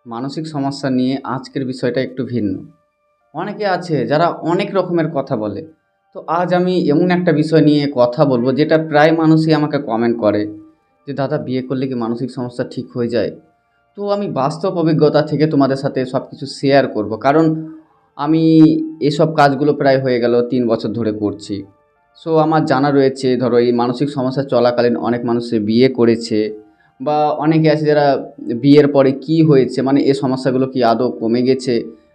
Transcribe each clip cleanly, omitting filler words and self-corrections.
মানসিক সমস্যা নিয়ে আজকের বিষয়টা একটু ভিন্ন। অনেকে আছে যারা অনেক রকমের কথা বলে। তো আজ আমি এমন একটা বিষয় নিয়ে কথা বলবো যেটা প্রায় মানুষই আমাকে কমেন্ট করে যে, "দাদা বিয়ে করলে কি মানসিক সমস্যা ঠিক হয়ে যায়?" তো আমি বাস্তব অভিজ্ঞতা থেকে তোমাদের সাথে সব কিছু শেয়ার করব। কারণ আমি এসব কাজগুলো প্রায় হয়ে গেল ৩ বছর ধরে করছি। সো আমার জানা রয়েছে ধরো এই মানসিক সমস্যা চলাকালীন অনেক মানুষে বিয়ে করেছে বা অনেকে আছে যারা বিয়ের পরে কি হয়েছে মানে এই সমস্যাগুলো কি আদৌ কমে গেছে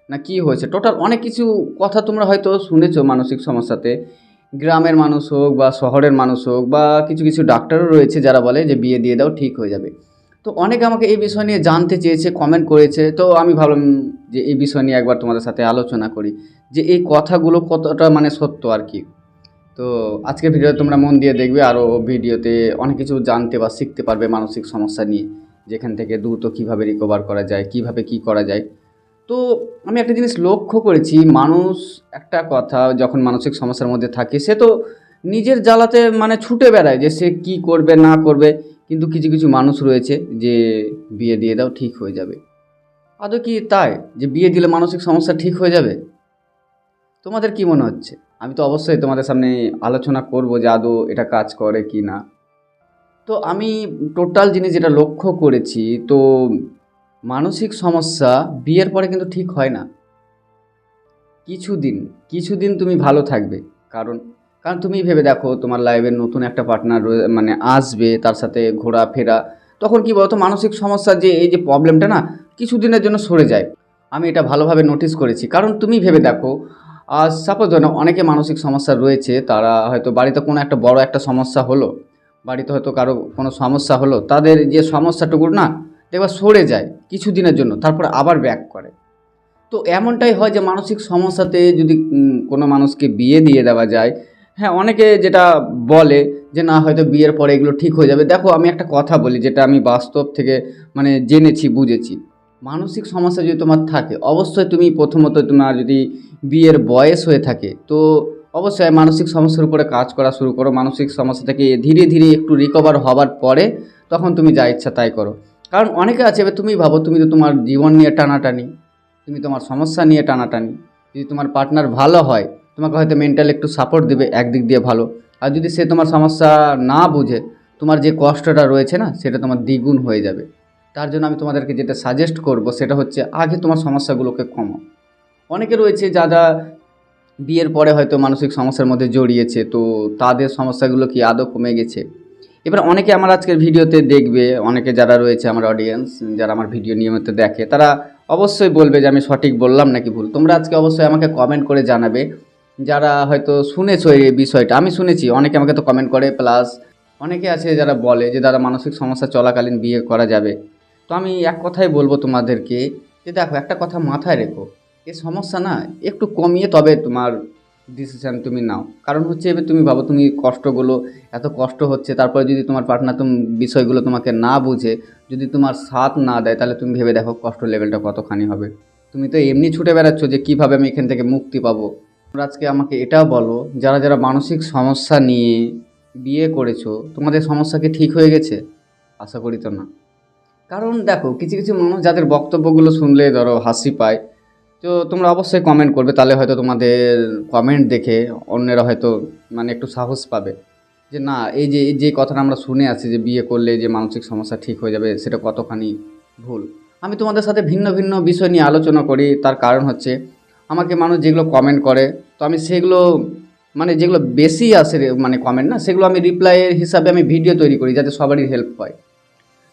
না কি হয়েছে টোটাল অনেক কিছু কথা তোমরা হয়তো শুনেছো মানসিক সমস্যাতে। গ্রামের মানুষ হোক বা শহরের মানুষ হোক বা কিছু কিছু ডাক্তারও রয়েছে যারা বলে যে বিয়ে দিয়ে দাও ঠিক হয়ে যাবে। তো অনেকে আমাকে এই বিষয় নিয়ে জানতে চেয়েছে, কমেন্ট করেছে। তো আমি ভাবলাম যে এই বিষয় নিয়ে একবার তোমাদের সাথে আলোচনা করি যে এই কথাগুলো কতটা মানে সত্য আর কি। তো আজকের ভিডিওতে তোমরা মন দিয়ে দেখবে, আরও ভিডিওতে অনেক কিছু জানতে বা শিখতে পারবে মানসিক সমস্যা নিয়ে, যেখান থেকে দ্রুত কীভাবে রিকভার করা যায়, কীভাবে কী করা যায়। তো আমি একটা জিনিস লক্ষ্য করেছি, মানুষ একটা কথা যখন মানসিক সমস্যার মধ্যে থাকে সে তো নিজের জ্বালাতে মানে ছুটে বেড়ায় যে সে কী করবে না করবে। কিন্তু কিছু কিছু মানুষ রয়েছে যে বিয়ে দিয়ে দাও ঠিক হয়ে যাবে। আদৌ কি তাই যে বিয়ে দিলে মানসিক সমস্যা ঠিক হয়ে যাবে? তোমাদের কি মনে হচ্ছে? আমি তো অবশ্যই তোমাদের সামনে আলোচনা করব যে আদৌ এটা কাজ করে কি না। তো আমি টোটাল জিনিস যেটা লক্ষ্য করেছি, তো মানসিক সমস্যা বিয়ের পরে কিন্তু ঠিক হয় না। কিছুদিন কিছুদিন তুমি ভালো থাকবে। কারণ কারণ তুমি ভেবে দেখো তোমার লাইফের নতুন একটা পার্টনার মানে আসবে, তার সাথে ঘোরাফেরা। তখন কি বলতো মানসিক সমস্যার যে এই যে প্রবলেমটা না কিছুদিনের জন্য সরে যায়। আমি এটা ভালোভাবে নোটিস করেছি। কারণ তুমি ভেবে দেখো, সাপোজ ধরো অনেকে মানসিক সমস্যা রয়েছে, তারা হয়তো বাড়িতে কোনো একটা বড় একটা সমস্যা হলো, বাড়িতে হয়তো কারো কোনো সমস্যা হলো, তাদের যে সমস্যাটুকু না দেখবা সরে যায় কিছুদিনের জন্য, তারপরে আবার ব্যাক করে। তো এমনটাই হয় যে মানসিক সমস্যাতে যদি কোনো মানুষকে বিয়ে দিয়ে দেওয়া যায়, হ্যাঁ, অনেকে যেটা বলে যে না হয়তো বিয়ের পরে এগুলো ঠিক হয়ে যাবে। দেখো আমি একটা কথা বলি যেটা আমি বাস্তব থেকে মানে জেনেছি, বুঝেছি। মানসিক সমস্যা যদি তোমার থাকে, অবশ্যই তুমি প্রথমত তোমার যদি বিয়ের বয়স হয়ে থাকে তো অবশ্যই মানসিক সমস্যার উপরে কাজ করা শুরু করো। মানসিক সমস্যা থেকে ধীরে ধীরে একটু রিকভার হওয়ার পরে তখন তুমি যা ইচ্ছা তাই করো। কারণ অনেকে আছে, এবার তুমি ভাবো তুমি তো তোমার জীবন নিয়ে টানাটানি, তুমি তোমার সমস্যা নিয়ে টানাটানি। যদি তোমার পার্টনার ভালো হয়, তোমাকে হয়তো মেন্টাল একটু সাপোর্ট দেবে, একদিক দিয়ে ভালো। আর যদি সে তোমার সমস্যা না বুঝে, তোমার যে কষ্টটা রয়েছে না সেটা তোমার দ্বিগুণ হয়ে যাবে। তার জন্য আমি তোমাদেরকে যেটা সাজেস্ট করব সেটা হচ্ছে আগে তোমার সমস্যাগুলোকে কমাও। অনেকে রয়েছে যারা বিয়ের পরে হয়তো মানসিক সমস্যার মধ্যে জড়িয়েছে, তো তাদের সমস্যাগুলো কি আদৌ কমে গেছে? এবার অনেকে আমার আজকের ভিডিওতে দেখবে, অনেকে যারা রয়েছে আমার অডিয়েন্স, যারা আমার ভিডিও নিয়মিত দেখে, তারা অবশ্যই বলবে যে আমি সঠিক বললাম নাকি ভুল। তোমরা আজকে অবশ্যই আমাকে কমেন্ট করে জানাবে, যারা হয়তো শুনেছো এই বিষয়টা। আমি শুনেছি, অনেকে আমাকে তো কমেন্ট করে, প্লাস অনেকে আছে যারা বলে যে দাদা মানসিক সমস্যা চলাকালীন বিয়ে করা যাবে। তো আমি এক কথাই বলবো তোমাদেরকে যে দেখো, একটা কথা মাথায় রেখো, এই সমস্যা না একটু কমিয়ে তবে তোমার ডিসিশান তুমি নাও। কারণ হচ্ছে এবার তুমি ভাবো তুমি কষ্টগুলো, এত কষ্ট হচ্ছে, তারপরে যদি তোমার পার্টনার বিষয়গুলো তোমাকে না বুঝে, যদি তোমার সাথ না দেয়, তাহলে তুমি ভেবে দেখো কষ্ট লেভেলটা কতখানি হবে। তুমি তো এমনি ছুটে বেড়াচ্ছ যে কীভাবে আমি এখান থেকে মুক্তি পাবো। তোমরা আজকে আমাকে এটাও বলো, যারা যারা মানসিক সমস্যা নিয়ে বিয়ে করেছো, তোমাদের সমস্যা কি ঠিক হয়ে গেছে? আশা করি তো না। কারণ দেখো কিছু কিছু মানুষ যাদের বক্তব্যগুলো শুনলে ধরো হাসি পায়, তো তোমরা অবশ্যই কমেন্ট করবে, তাহলে হয়তো তোমাদের কমেন্ট দেখে অন্যেরা হয়তো মানে একটু সাহস পাবে যে না, এই যে কথাটা আমরা শুনে আছি যে বিয়ে করলে যে মানসিক সমস্যা ঠিক হয়ে যাবে, সেটা কতখানি ভুল। আমি তোমাদের সাথে ভিন্ন ভিন্ন বিষয় নিয়ে আলোচনা করি, তার কারণ হচ্ছে আমাকে মানুষ যেগুলো কমেন্ট করে, তো আমি সেগুলো মানে যেগুলো বেশি আসে মানে কমেন্ট না, সেগুলো আমি রিপ্লাইয়ের হিসাবে আমি ভিডিও তৈরি করি যাতে সবারই হেল্প হয়।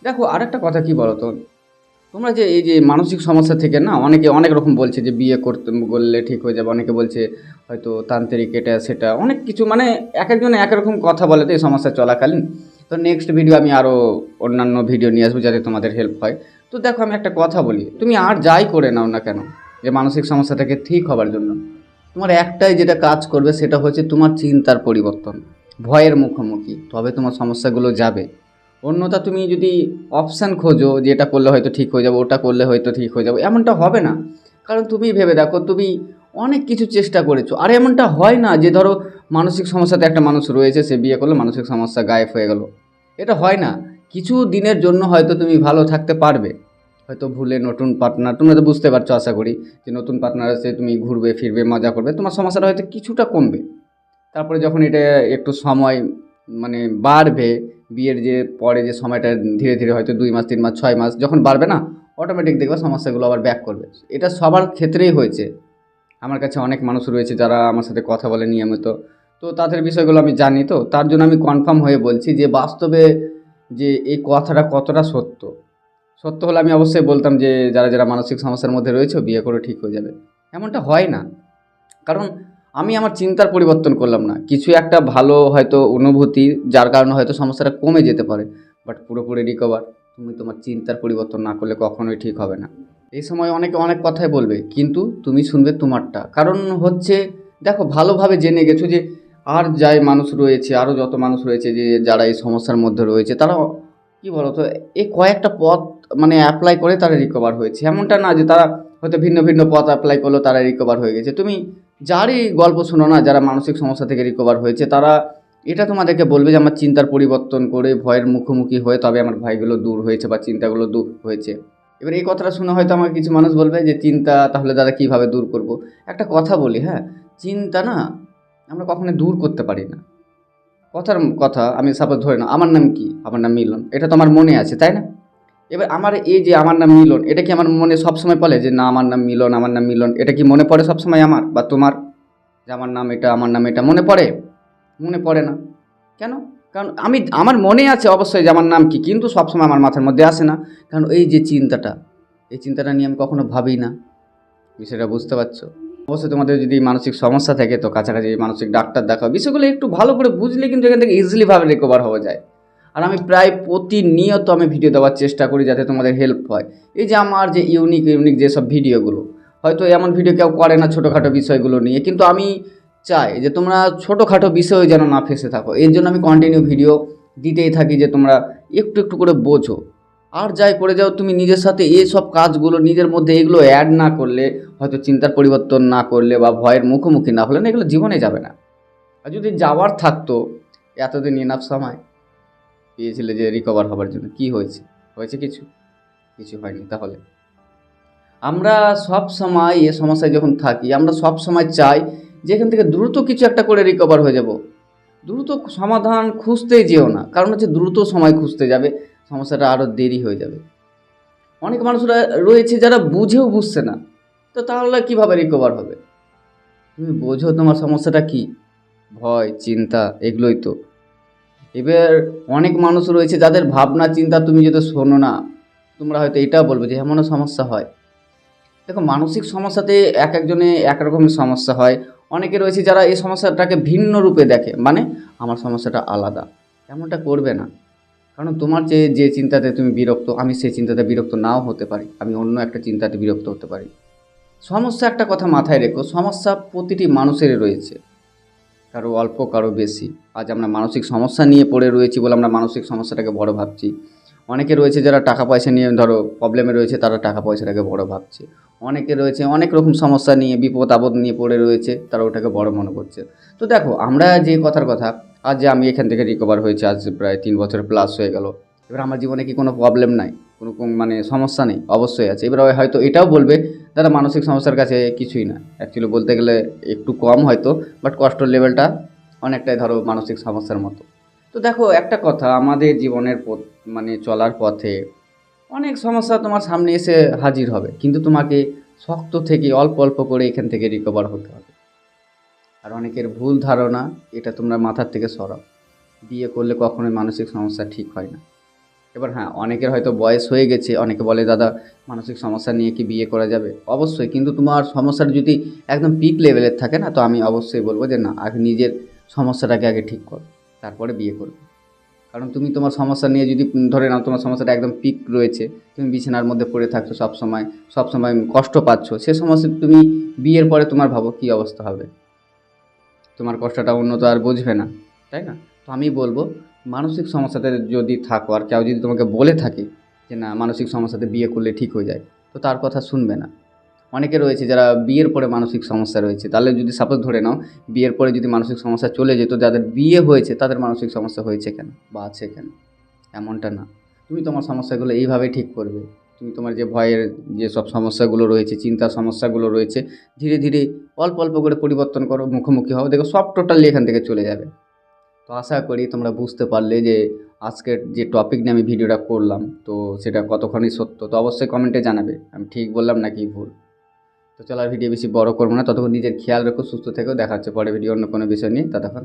দেখো আরেকটা কথা কি বলো তো, তোমরা যে এই যে মানসিক সমস্যা থেকে না অনেকে অনেক রকম বলছে যে বিয়ে করতে করলে ঠিক হয়ে যাবে, অনেকে বলছে হয়তো তান্ত্রিক এটা সেটা অনেক কিছু, মানে এক একজনে এক রকম কথা বলে তো এই সমস্যা চলাকালীন। তো নেক্সট ভিডিও আমি আরও অন্যান্য ভিডিও নিয়ে আসবো যাতে তোমাদের হেল্প হয়। তো দেখো আমি একটা কথা বলি, তুমি আর যাই করে নাও না কেন যে মানসিক সমস্যা থেকে ঠিক হবার জন্য, তোমার একটাই যেটা কাজ করবে সেটা হচ্ছে তোমার চিন্তার পরিবর্তন, ভয়ের মুখোমুখি, তবে তোমার সমস্যাগুলো যাবে। অন্যথা তুমি যদি অপশান খোঁজো যে এটা করলে হয়তো ঠিক হয়ে যাবে, ওটা করলে হয়তো ঠিক হয়ে যাবে, এমনটা হবে না। কারণ তুমি ভেবে দেখো, তুমি অনেক কিছু চেষ্টা করেছো, আর এমনটা হয় না যে ধরো মানসিক সমস্যাতে একটা মানুষ রয়েছে, সে বিয়ে করলো মানসিক সমস্যা গায়েব হয়ে গেল। এটা হয় না। কিছু দিনের জন্য হয়তো তুমি ভালো থাকতে পারবে, হয়তো ভুলে নতুন পার্টনার, তোমরা তো বুঝতে পারছো আশা করি, যে নতুন পার্টনার আছে, তুমি ঘুরবে ফিরবে মজা করবে, তোমার সমস্যাটা হয়তো কিছুটা কমবে। তারপরে যখন এটা একটু সময় মানে বাড়বে, বিয়ের যে পরে যে সময়টা ধীরে ধীরে হয়তো 2 মাস 3 মাস 6 মাস যখন বাড়বে না, অটোমেটিক দেখবে সমস্যাগুলো আবার ব্যাক করবে। এটা সবার ক্ষেত্রেই হয়েছে। আমার কাছে অনেক মানুষ রয়েছে যারা আমার সাথে কথা বলে নিয়মিত, তো তাদের বিষয়গুলো আমি জানি, তো তার জন্য আমি কনফার্ম হয়ে বলছি যে বাস্তবে যে এই কথাটা কতটা সত্য। সত্য হলে আমি অবশ্যই বলতাম যে যারা যারা মানসিক সমস্যার মধ্যে রয়েছে বিয়ে করে ঠিক হয়ে যাবে। এমনটা হয় না, কারণ আমি আমার চিন্তার পরিবর্তন করলাম না, কিছু একটা ভালো হয়তো অনুভূতি যার কারণে হয়তো সমস্যাটা কমে যেতে পারে, বাট পুরোপুরি রিকভার তুমি তোমার চিন্তার পরিবর্তন না করলে কখনোই ঠিক হবে না। এই সময় অনেকে অনেক কথাই বলবে, কিন্তু তুমি শুনবে তোমারটা, কারণ হচ্ছে দেখো ভালোভাবে জেনে গেছো যে আর যাই মানুষ রয়েছে, আরও যত মানুষ রয়েছে যে যারা এই সমস্যার মধ্যে রয়েছে, তারা কী বলো তো, এই কয়েকটা পথ মানে অ্যাপ্লাই করে তারা রিকভার হয়েছে। এমনটা না যে তারা হয়তো ভিন্ন ভিন্ন পথ অ্যাপ্লাই করলো তারা রিকভার হয়ে গেছে। তুমি যারই গল্প শোনো না যারা মানসিক সমস্যা থেকে রিকভার হয়েছে, তারা এটা তোমাদেরকে বলবে যে আমার চিন্তার পরিবর্তন করে ভয়ের মুখোমুখি হয়ে তবে আমার ভয়গুলো দূর হয়েছে বা চিন্তাগুলো দূর হয়েছে। এবার এই কথাটা শুনে হয়তো আমাকে কিছু মানুষ বলবে যে চিন্তা তাহলে দাদা কীভাবে দূর করব। একটা কথা বলি, হ্যাঁ, চিন্তা না আমরা কখনোই দূর করতে পারি না। কথার কথা, আমি সাপোজ ধরে নাও আমার নাম কি, আমার নাম মিলন, এটা তো আমার মনে আছে, তাই না? এবার আমার এই যে আমার নাম মিলন, এটা কি আমার মনে সবসময় পড়ে যে না আমার নাম মিলন, আমার নাম মিলন, এটা কি মনে পড়ে সবসময় আমার বা তোমার, যে আমার নাম এটা, আমার নাম এটা মনে পড়ে? মনে পড়ে না। কেন? কারণ আমি আমার মনে আছে অবশ্যই যে আমার নাম কী, কিন্তু সবসময় আমার মাথার মধ্যে আসে না। কারণ এই যে চিন্তাটা, এই চিন্তাটা নিয়ে আমি কখনো ভাবি না। বিষয়টা বুঝতে পারছো? অবশ্যই তোমাদের যদি মানসিক সমস্যা থাকে তো কাছাকাছি মানসিক ডাক্তার দেখাও। বিষয়গুলো একটু ভালো করে বুঝলে কিন্তু এখান থেকে ইজিলিভাবে রিকভার হওয়া যায়। আর আমি প্রায় প্রতিনিয়ত আমি ভিডিও দেওয়ার চেষ্টা করি যাতে তোমাদের হেল্প হয়। এই যে আমার যে ইউনিক ইউনিক যেসব ভিডিওগুলো, হয়তো এমন ভিডিও কেউ করে না ছোটোখাটো বিষয়গুলো নিয়ে, কিন্তু আমি চাই যে তোমরা ছোটোখাটো বিষয়ে যেন না ফেঁসে থাকো। এর জন্য আমি কন্টিনিউ ভিডিও দিতেই থাকি যে তোমরা একটু একটু করে বোঝো। আর যাই করে যাও তুমি নিজের সাথে এইসব কাজগুলো নিজের মধ্যে এগুলো অ্যাড না করলে, হয়তো চিন্তার পরিবর্তন না করলে বা ভয়ের মুখোমুখি না হলে না, এগুলো জীবনে যাবে না। আর যদি যাওয়ার থাকতো, এতদিন ইনাফ সময় পেয়েছিলে যে রিকভার হবার জন্য, কি হয়েছে? হয়েছে কিছু? কিছু হয়নি। তাহলে আমরা সব সময় এ সমস্যায় যখন থাকি, আমরা সব সময় চাই যে এখান থেকে দ্রুত কিছু একটা করে রিকভার হয়ে যাব। দ্রুত সমাধান খুঁজতেই যেও না, কারণ হচ্ছে দ্রুত সময় খুঁজতে যাবে, সমস্যাটা আরও দেরি হয়ে যাবে। অনেক মানুষরা রয়েছে যারা বুঝেও বুঝছে না, তো তাহলে কীভাবে রিকভার হবে? তুমি বোঝো তোমার সমস্যাটা কী, ভয় চিন্তা এগুলোই তো। এবার অনেক মানুষ রয়েছে যাদের ভাবনা চিন্তা তুমি যদি শোনো না, তোমরা হয়তো এটাও বলবে যে এমনও সমস্যা হয়। দেখো মানসিক সমস্যাতে এক একজনে এক রকমের সমস্যা হয়। অনেকে রয়েছে যারা এই সমস্যাটাকে ভিন্ন রূপে দেখে, মানে আমার সমস্যাটা আলাদা। এমনটা করবে না, কারণ তোমার যে চিন্তাতে তুমি বিরক্ত, আমি সেই চিন্তাতে বিরক্ত নাও হতে পারি, আমি অন্য একটা চিন্তাতে বিরক্ত হতে পারি। সমস্যা, একটা কথা মাথায় রেখো, সমস্যা প্রতিটি মানুষেরই রয়েছে, কারো অল্প কারো বেশি। আজ আমরা মানসিক সমস্যা নিয়ে পড়ে রয়েছি বলে আমরা মানসিক সমস্যাটাকে বড় ভাবছি। অনেকে রয়েছে যারা টাকা পয়সা নিয়ে ধরো প্রবলেমে রয়েছে, তারা টাকা পয়সাটাকে বড় ভাবছে। অনেকে রয়েছে অনেক রকম সমস্যা নিয়ে বিপদ আপদ নিয়ে পড়ে রয়েছে, তারা ওটাকে বড় মনে করছে। তো দেখো আমরা যে কথার কথা, আজ যে আমি এখান থেকে রিকভার হয়েছি আজ প্রায় 3 বছর প্লাস হয়ে গেল, এবার আমার জীবনে কি কোনো প্রবলেম নাই, কোনো মানে সমস্যা নেই? অবশ্যই আছে। এবার হয়তো এটাও বলবে দাদা মানসিক সমস্যার কাছে কিছুই না, অ্যাকচুয়ালি বলতে গেলে একটু কম হয়তো, বাট কষ্টর লেভেলটা অনেকটাই ধরো মানসিক সমস্যার মতো। তো দেখো একটা কথা, আমাদের জীবনের মানে চলার পথে অনেক সমস্যা তোমার সামনে এসে হাজির হবে, কিন্তু তোমাকে শক্ত থেকে অল্প অল্প করে এখান থেকে রিকভার হতে হবে। আর অনেকের ভুল ধারণা, এটা তোমরা মাথার থেকে সরাও। বিয়ে করলে কখনোই মানসিক সমস্যা ঠিক হয় না। এবার হ্যাঁ, অনেকের হয়তো বয়স হয়ে গেছে, অনেকে বলে দাদা মানসিক সমস্যা নিয়ে কি বিয়ে করা যাবে? অবশ্যই, কিন্তু তোমার সমস্যাটা যদি একদম পিক লেভেলের থাকে না, তো আমি অবশ্যই বলবো যে না, আগে নিজের সমস্যাটাকে আগে ঠিক করো, তারপরে বিয়ে করবে। কারণ তুমি তোমার সমস্যা নিয়ে যদি ধরে নাও তোমার সমস্যাটা একদম পিক রয়েছে, তুমি বিছানার মধ্যে পড়ে থাকছো সবসময়, সবসময় কষ্ট পাচ্ছ, সে সমস্যা তুমি বিয়ের পরে তোমার ভাবো কী অবস্থা হবে। তোমার কষ্টটা অন্য তো আর বুঝবে না, তাই না? তো আমি বলবো মানসিক সমস্যাতে যদি থাকো আর কেউ যদি তোমাকে বলে থাকে যে না মানসিক সমস্যাতে বিয়ে করলে ঠিক হয়ে যায়, তো তার কথা শুনবে না। অনেকে রয়েছে যারা বিয়ের পরে মানসিক সমস্যা রয়েছে, তাহলে যদি সাপোজ ধরে নাও বিয়ের পরে যদি মানসিক সমস্যা চলে যেত, যাদের বিয়ে হয়েছে তাদের মানসিক সমস্যা হয়েছে কেন বা আছে কেন? এমনটা না, তুমি তোমার সমস্যাগুলো এইভাবেই ঠিক করবে। তুমি তোমার যে ভয়ের যে সব সমস্যাগুলো রয়েছে, চিন্তার সমস্যাগুলো রয়েছে, ধীরে ধীরে অল্প অল্প করে পরিবর্তন করো, মুখোমুখি হও, দেখো সব টোটালি এখান থেকে চলে যাবে। তো আশা করি তোমরা বুঝতে পারলে যে আজকের যে টপিক নিয়ে আমি ভিডিওটা করলাম, তো সেটা কতখানি সত্য। তো অবশ্যই কমেন্টে জানাবে আমি ঠিক বললাম নাকি ভুল। তো চলো আর ভিডিও বেশি বড় করবো না, ততক্ষণ নিজের খেয়াল রেখো, সুস্থ থেকো। দেখা হচ্ছে পরে ভিডিও অন্য কোনো বিষয় নিয়ে। ততক্ষণ